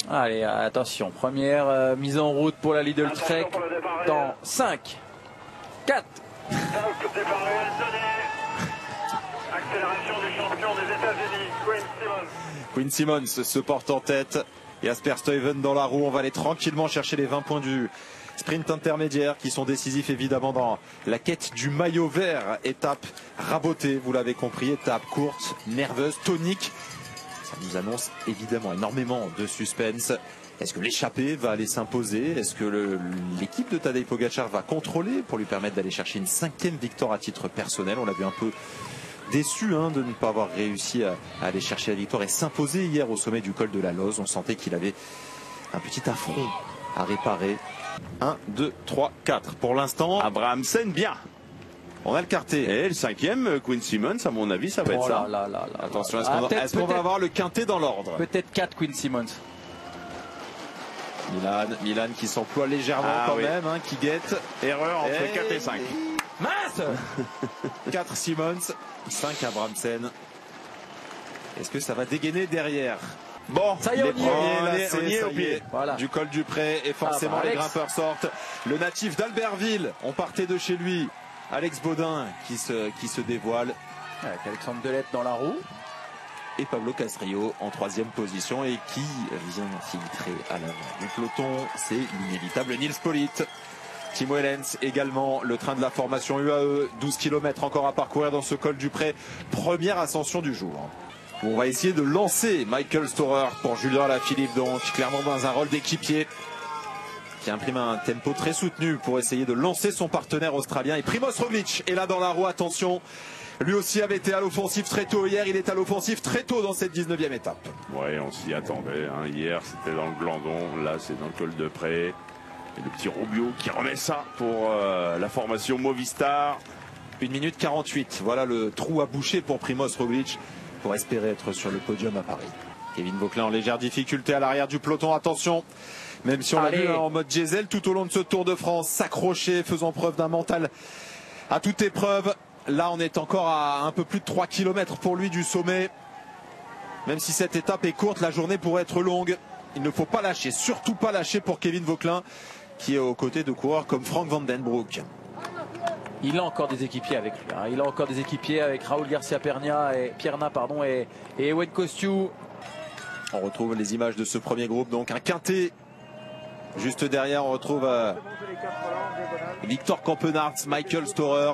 Allez, attention, première mise en route pour la Lidl Trek dans 5, 4. Accélération du champion des États-Unis, Quinn Simmons. Quinn Simmons se porte en tête. Jasper Stuyven dans la roue. On va aller tranquillement chercher les 20 points du sprint intermédiaire qui sont décisifs évidemment dans la quête du maillot vert. Étape rabotée, vous l'avez compris, étape courte, nerveuse, tonique. Ça nous annonce évidemment énormément de suspense. Est-ce que l'échappée va aller s'imposer? Est-ce que l'équipe de Tadej Pogačar va contrôler pour lui permettre d'aller chercher une 5e victoire à titre personnel? On l'a vu un peu déçu de ne pas avoir réussi à aller chercher la victoire et s'imposer hier au sommet du col de la Loze. On sentait qu'il avait un petit affront à réparer. 1, 2, 3, 4. Pour l'instant, Abrahamsen, bien. On a le quartet. Et le 5e, Quinn Simmons, à mon avis, ça va être ça. Attention, est-ce qu'on va avoir le quintet dans l'ordre? Peut-être 4 Quinn Simmons. Milan qui s'emploie légèrement même, qui guette. Erreur entre 4 et 5. Mince. 4 Simmons, 5 Abrahamsen. Est-ce que ça va dégainer derrière? Bon, ça y est, on y est au pied. Voilà. Du col du Pré et forcément les grimpeurs sortent. Le natif d'Albertville, on partait de chez lui. Alex Baudin qui se dévoile. Avec Alexandre Delette dans la roue. Et Pablo Castrillo en 3e position et qui vient filtrer à l'avant du peloton. C'est l'inévitable Nils Politt. Timo Ehlens également, le train de la formation UAE. 12 km encore à parcourir dans ce col du Pré. Première ascension du jour. On va essayer de lancer Michael Storer pour Julien Alaphilippe, donc clairement dans un rôle d'équipier qui imprime un tempo très soutenu pour essayer de lancer son partenaire australien. Et Primož Roglič est là dans la roue, attention. Lui aussi avait été à l'offensive très tôt hier, il est à l'offensive très tôt dans cette 19e étape. Ouais, on s'y attendait. Hier c'était dans le Glandon, là c'est dans le col de Pré. Et le petit Rubio qui remet ça pour la formation Movistar. 1 minute 48, voilà le trou à boucher pour Primož Roglič pour espérer être sur le podium à Paris. Kevin Vauquelin en légère difficulté à l'arrière du peloton, attention. Même si on l'a vu en mode diesel tout au long de ce Tour de France, s'accrocher, faisant preuve d'un mental à toute épreuve. Là on est encore à un peu plus de 3 km pour lui du sommet. Même si cette étape est courte, la journée pourrait être longue. Il ne faut pas lâcher, surtout pas lâcher pour Kevin Vauquelin qui est aux côtés de coureurs comme Frank Van Den Broek. Il a encore des équipiers avec lui. Il a encore des équipiers avec Raúl García Pierna et Ewen Kostju. On retrouve les images de ce premier groupe, donc un quintet. Juste derrière, on retrouve Victor Campenaerts, Michael Storer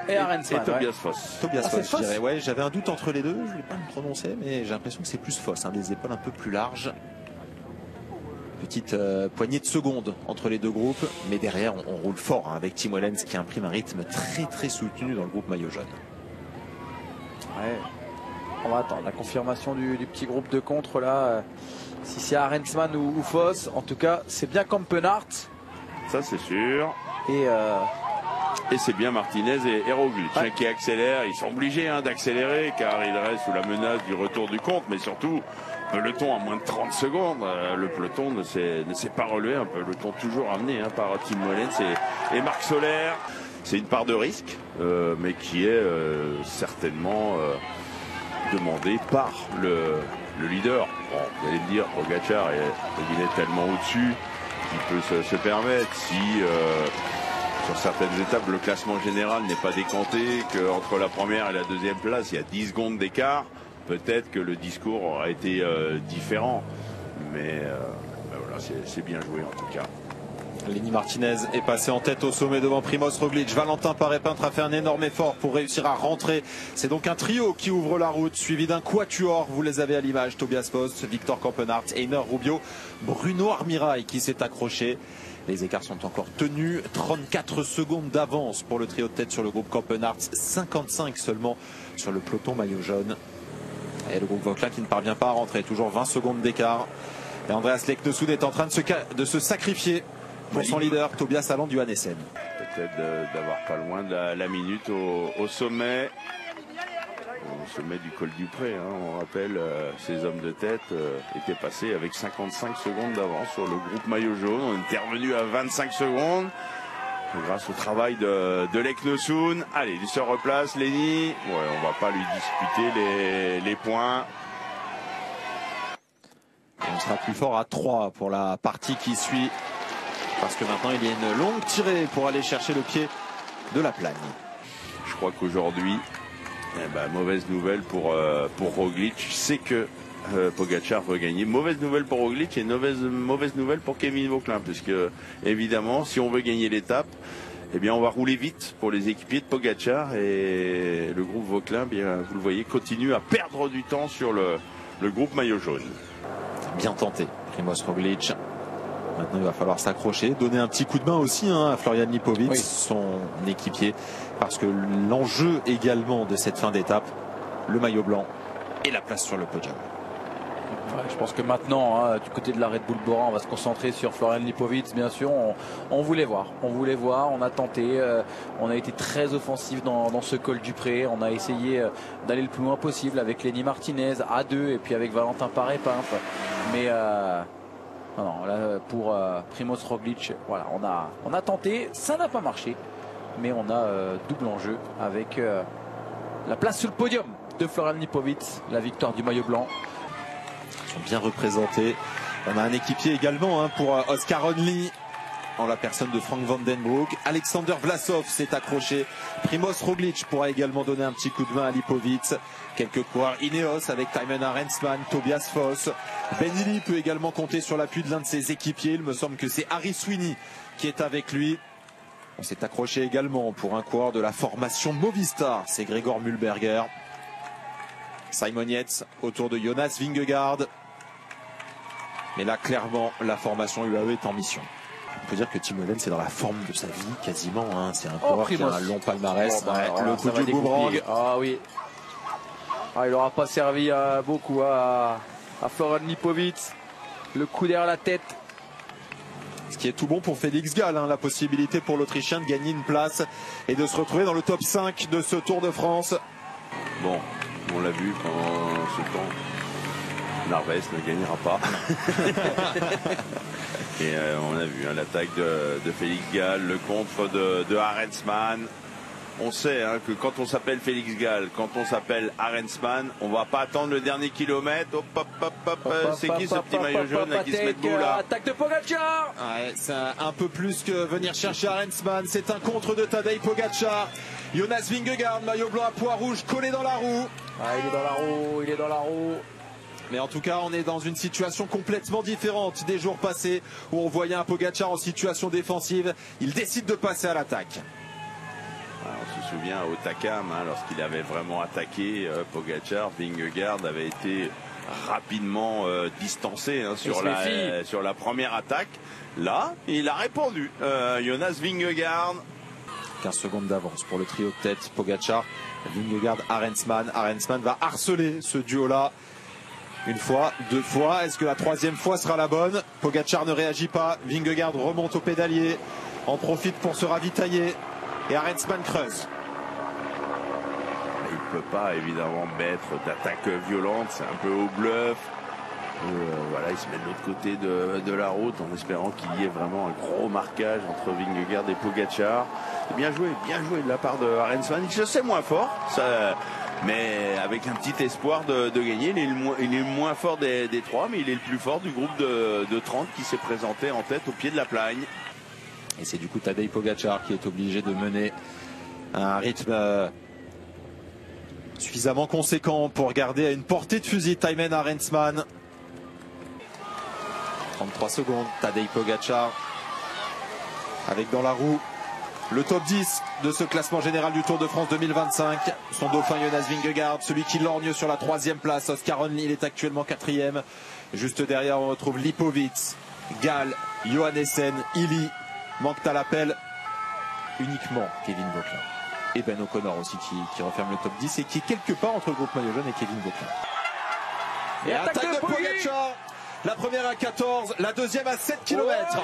et Arensman. Et Tobias Foss. Tobias Foss, je dirais. Ouais, j'avais un doute entre les deux, je ne voulais pas me prononcer, mais j'ai l'impression que c'est plus Foss, des épaules un peu plus larges. Petite poignée de secondes entre les deux groupes, mais derrière on roule fort avec Timo Ehlens qui imprime un rythme très très soutenu dans le groupe maillot jaune. Ouais. On va attendre la confirmation du petit groupe de contre là. Si c'est Arensman ou Foss, en tout cas c'est bien Campenaerts. Ça c'est sûr. Et c'est bien Martinez et Roglič qui accélèrent. Ils sont obligés d'accélérer car ils restent sous la menace du retour du compte, mais surtout peloton à moins de 30 secondes. Le peloton ne s'est pas relevé. Un peloton toujours amené par Timo Ehlens et Marc Soler. C'est une part de risque, mais qui est certainement demandée par le leader. Bon, vous allez me dire, Pogačar il est tellement au-dessus qu'il peut se permettre. Si sur certaines étapes le classement général n'est pas décanté, qu'entre la première et la deuxième place il y a 10 secondes d'écart, peut-être que le discours aurait été différent. Mais voilà, c'est bien joué en tout cas. Lenny Martinez est passé en tête au sommet devant Primož Roglič. Valentin Paré-Peintre a fait un énorme effort pour réussir à rentrer. C'est donc un trio qui ouvre la route, suivi d'un quatuor. Vous les avez à l'image. Tobias Foss, Victor Campenaerts, Einar Rubio, Bruno Armirail qui s'est accroché. Les écarts sont encore tenus. 34 secondes d'avance pour le trio de tête sur le groupe Campenaerts. 55 seulement sur le peloton maillot jaune. Et le groupe Vauquelin qui ne parvient pas à rentrer. Toujours 20 secondes d'écart. Et Andreas Leknesund est en train de se sacrifier pour son leader, Tobias Allan Johannessen. Peut-être d'avoir pas loin de la minute au sommet. Au sommet du col du Pré. On rappelle, ces hommes de tête étaient passés avec 55 secondes d'avance sur le groupe maillot jaune. On est revenu à 25 secondes. Grâce au travail de Leknesund. Allez, il se replace, Lenny. Ouais, on va pas lui disputer les points. On sera plus fort à 3 pour la partie qui suit. Parce que maintenant, il y a une longue tirée pour aller chercher le pied de la plagne. Je crois qu'aujourd'hui, mauvaise nouvelle pour Roglic. C'est que Pogačar veut gagner. Mauvaise nouvelle pour Roglic et mauvaise nouvelle pour Kevin Vauquelin. Puisque, évidemment, si on veut gagner l'étape, eh bien, on va rouler vite pour les équipiers de Pogačar. Et le groupe Vauquelin, bien, vous le voyez, continue à perdre du temps sur le groupe maillot jaune. Bien tenté, Primož Roglic. Maintenant, il va falloir s'accrocher, donner un petit coup de main aussi à Florian Lipovic, oui, son équipier, parce que l'enjeu également de cette fin d'étape, le maillot blanc et la place sur le podium. Ouais, je pense que maintenant, du côté de la Red Bull Bora, on va se concentrer sur Florian Lipovic. Bien sûr, on voulait voir, on a tenté, on a été très offensif dans ce col du Pré. On a essayé d'aller le plus loin possible avec Lenny Martinez à 2 et puis avec Valentin Paré-Pinf. Mais non, là, pour Primož Roglic, voilà, on a tenté, ça n'a pas marché, mais on a double enjeu avec la place sur le podium de Florian Lipovic, la victoire du maillot blanc. Ils sont bien représentés. On a un équipier également pour Oscar Onley, en la personne de Frank Van Den Broek. Alexander Vlasov s'est accroché. Primož Roglic pourra également donner un petit coup de main à Lipovic. Quelques coureurs Ineos avec Thymen Arensman, Tobias Foss. Ben Illy peut également compter sur l'appui de l'un de ses équipiers. Il me semble que c'est Harry Sweeney qui est avec lui. On s'est accroché également pour un coureur de la formation Movistar. C'est Gregor Mühlberger. Simon Yates autour de Jonas Vingegaard. Mais là, clairement, la formation UAE est en mission. On peut dire que Tim Wellens est dans la forme de sa vie quasiment. C'est un coureur qui a un long palmarès. Le coup du boomerang. Ah oui. Il n'aura pas servi beaucoup à Florian Lipovic. Le coup derrière la tête. Ce qui est tout bon pour Félix Gall, la possibilité pour l'Autrichien de gagner une place et de se retrouver dans le top 5 de ce Tour de France. Bon, on l'a vu pendant ce temps. Narvaez ne gagnera pas. Et on a vu l'attaque de Félix Gall, le contre de Arensman. On sait que quand on s'appelle Félix Gall, quand on s'appelle Arensman, on va pas attendre le dernier kilomètre. C'est qui ce petit maillot jaune qui se met debout là? Attaque de Pogačar. C'est un peu plus que venir chercher Arensman. C'est un contre de Tadej Pogačar. Jonas Vingegaard, maillot blanc à pois rouge, collé dans la roue. Il est dans la roue. Mais en tout cas, on est dans une situation complètement différente des jours passés où on voyait un Pogačar en situation défensive. Il décide de passer à l'attaque. On se souvient au Takam, lorsqu'il avait vraiment attaqué Pogačar, Vingegaard avait été rapidement distancé sur la première attaque. Là, il a répondu. Jonas Vingegaard. 15 secondes d'avance pour le trio de tête. Pogačar, Vingegaard, Arensman. Arensman va harceler ce duo-là. Une fois, deux fois. Est-ce que la troisième fois sera la bonne? Pogačar ne réagit pas. Vingegaard remonte au pédalier. En profite pour se ravitailler. Et Arensman creuse. Il ne peut pas évidemment mettre d'attaque violente. C'est un peu au bluff. Il se met de l'autre côté de la route en espérant qu'il y ait vraiment un gros marquage entre Vingegaard et Pogačar. Bien joué de la part de Arensman. Je sais moins fort. Mais avec un petit espoir de gagner. Il est le moins fort des trois, mais il est le plus fort du groupe de 30 qui s'est présenté en tête au pied de la plagne. Et c'est du coup Tadej Pogačar qui est obligé de mener un rythme suffisamment conséquent pour garder à une portée de fusil Thymen Arensman. 33 secondes, Tadej Pogačar avec dans la roue le top 10 de ce classement général du Tour de France 2025. Son dauphin Jonas Vingegaard, celui qui lorgne sur la 3e place. Oscar Onley, il est actuellement 4e. Juste derrière, on retrouve Lipovic, Gall, Johannesen, Illy. Manque à l'appel uniquement Kevin Vauquelin. Et Ben O'Connor aussi qui referme le top 10 et qui est quelque part entre le groupe maillot jaune et Kevin Vauquelin. Et attaque de Pogačar. La première à 14, la deuxième à 7 km.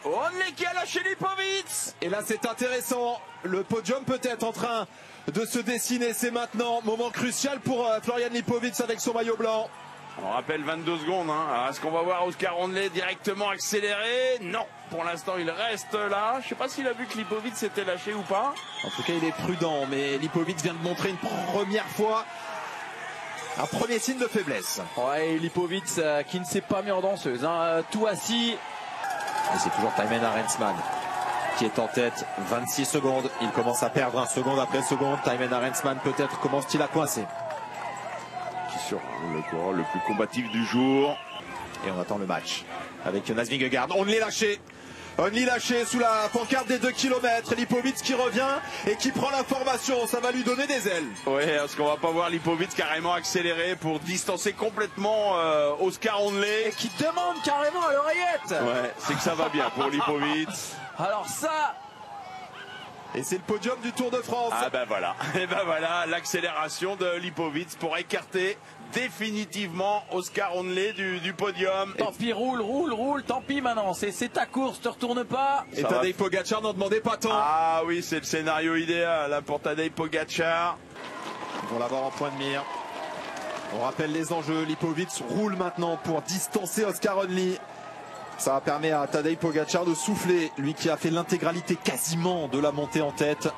Onley qui a lâché Lipovic. Et là c'est intéressant. Le podium peut être en train de se dessiner. C'est maintenant. Moment crucial pour Florian Lipovic avec son maillot blanc. On rappelle 22 secondes. Est-ce qu'on va voir Oscar Onley directement accéléré? Non. Pour l'instant, il reste là. Je ne sais pas s'il a vu que Lipovic s'était lâché ou pas. En tout cas, il est prudent. Mais Lipovic vient de montrer une première fois Un premier signe de faiblesse. Ouais, Lipovic qui ne s'est pas mis en danseuse, hein, tout assis. Et c'est toujours Thymen Arensman qui est en tête. 26 secondes. Il commence à perdre un seconde après seconde. Thymen Arensman peut-être commence-t-il à coincer. Qui sera le coureur le plus combatif du jour. Et on attend le match avec Jonas Vingegaard. Only lâché sous la pancarte des 2 km. Lipovic qui revient et qui prend l'information. Ça va lui donner des ailes. Oui, parce qu'on va pas voir Lipovic carrément accélérer pour distancer complètement Oscar Onley. Et qui demande carrément à l'oreillette. Ouais, c'est que ça va bien pour Lipovic. Alors ça... Et c'est le podium du Tour de France. Ah ben voilà, et ben voilà l'accélération de Lipovic pour écarter définitivement Oscar Onley du podium. Tant pis, roule, tant pis maintenant, c'est ta course, te retourne pas. Et Tadej Pogacar n'en demandait pas tant. Ah oui, c'est le scénario idéal hein, pour Tadej Pogacar. Ils vont l'avoir en point de mire. On rappelle les enjeux, Lipovic roule maintenant pour distancer Oscar Onley. Ça permet à Tadej Pogacar de souffler, lui qui a fait l'intégralité quasiment de la montée en tête.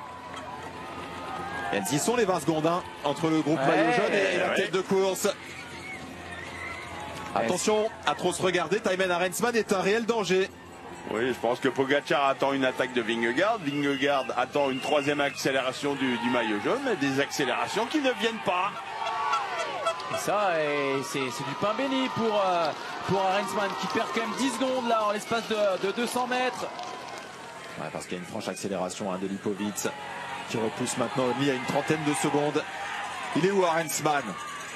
Elles y sont les 20 secondes hein, entre le groupe maillot jaune et la tête de course. Attention à trop se regarder, Thymen Arensman est un réel danger. Oui, je pense que Pogacar attend une attaque de Vingegaard. Vingegaard attend une 3e accélération du maillot jaune, mais des accélérations qui ne viennent pas. Et ça, c'est du pain béni pour Arensman qui perd quand même 10 secondes là en l'espace de 200 mètres. Ouais, parce qu'il y a une franche accélération hein, de Lipovic qui repousse maintenant Onley à une trentaine de secondes. Il est où Arensman?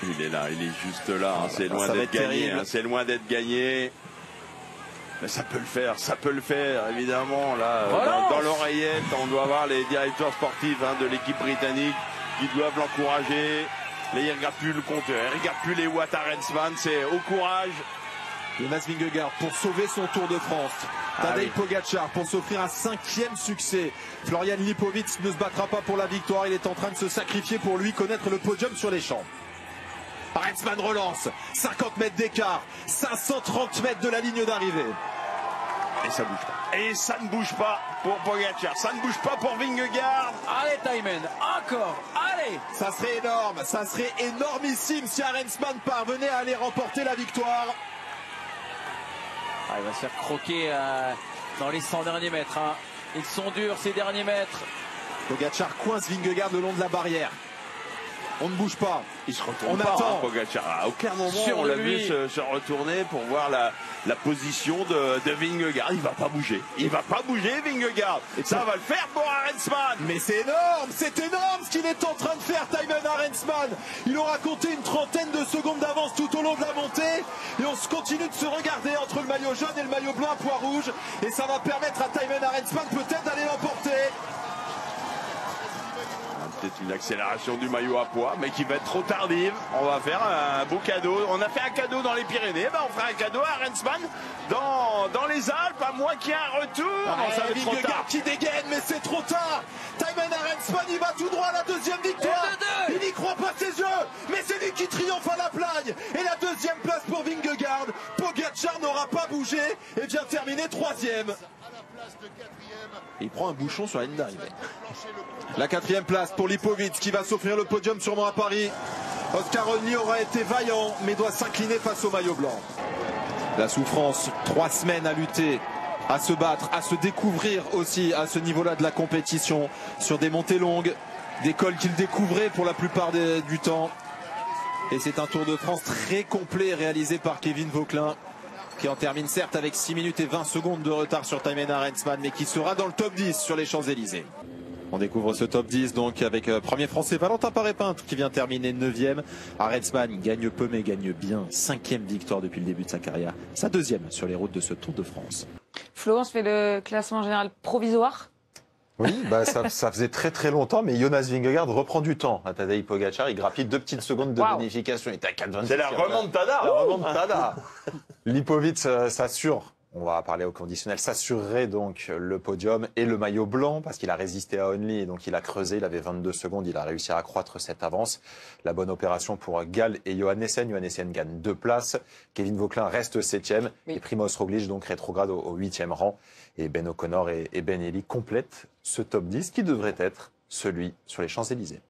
Il est là, il est juste là. Hein, c'est loin d'être gagné. Hein, c'est loin d'être gagné. Mais ça peut le faire, évidemment. Là, dans l'oreillette, on doit voir les directeurs sportifs hein, de l'équipe britannique qui doivent l'encourager. Là, il ne regarde plus le compteur, il ne regarde plus les watts Arensman, c'est au courage. Jonas Vingegaard pour sauver son Tour de France. Tadej Pogacar pour s'offrir un 5e succès. Florian Lipovic ne se battra pas pour la victoire, il est en train de se sacrifier pour lui connaître le podium sur les champs. Arensman relance, 50 mètres d'écart, 530 mètres de la ligne d'arrivée. Et ça bouge pas. Et ça ne bouge pas pour Pogacar, ça ne bouge pas pour Vingegaard. Allez Thymen, encore, allez. Ça serait énorme, ça serait énormissime si Arensman parvenait à aller remporter la victoire. Ah, il va se faire croquer dans les 100 derniers mètres. Hein. Ils sont durs ces derniers mètres. Pogacar coince Vingegaard le long de la barrière. On ne bouge pas. Il se retourne on pas, attend. Hein, Pogacar. À aucun moment on l'a vu se retourner pour voir la position de Vingegaard. Il va pas bouger. Il va pas bouger Vingegaard. Et ça va le faire pour Arensman. Mais c'est énorme ce qu'il est en train de faire Thymen Arensman. Il aura compté une trentaine de secondes d'avance tout au long de la montée. Et on continue de se regarder entre le maillot jaune et le maillot blanc à pois rouge. Et ça va permettre à Thymen Arensman peut-être d'aller l'emporter. Peut-être une accélération du maillot à pois, mais qui va être trop tardive. On va faire un beau cadeau. On a fait un cadeau dans les Pyrénées, ben on fera un cadeau à Arensman dans les Alpes, à moins qu'il y ait un retour. Ça va être trop tard. Qui dégaine, mais c'est trop tard. Thymen Arensman, il va tout droit à la 2e victoire. Il n'y croit pas ses yeux, mais c'est lui qui triomphe à la plagne. Et la 2e place pour Vingegaard. Pogacar n'aura pas bougé et vient terminer 3e. Il prend un bouchon sur la ligne d'arrivée. La 4e place pour Lipovic qui va s'offrir le podium sûrement à Paris. Oscar Onley aura été vaillant mais doit s'incliner face au maillot blanc. La souffrance, 3 semaines à lutter, à se battre, à se découvrir aussi à ce niveau-là de la compétition. Sur des montées longues, des cols qu'il découvrait pour la plupart du temps. Et c'est un Tour de France très complet réalisé par Kevin Vauquelin, qui en termine certes avec 6 minutes et 20 secondes de retard sur Thymen Arensman, mais qui sera dans le top 10 sur les Champs-Élysées. On découvre ce top 10 donc avec premier français Valentin Paré-Peintre qui vient terminer 9e. Arensman gagne peu mais gagne bien. 5e victoire depuis le début de sa carrière. Sa 2e sur les routes de ce Tour de France. Florence fait le classement général provisoire. Oui, bah ça faisait très longtemps, mais Jonas Vingegaard reprend du temps à Tadej Pogacar. Il grappille 2 petites secondes de bonification. Il est à 4,26. C'est la remontada. La remontada. Lipovic s'assure. On va parler au conditionnel, s'assurerait donc le podium et le maillot blanc parce qu'il a résisté à Onley et donc il a creusé, il avait 22 secondes, il a réussi à accroître cette avance. La bonne opération pour Gall et Johannessen. Johannessen gagne 2 places. Kevin Vauquelin reste 7e et Primoz Roglic donc rétrograde au 8e rang. Et Ben O'Connor et Ben Eli complètent ce top 10 qui devrait être celui sur les Champs-Élysées.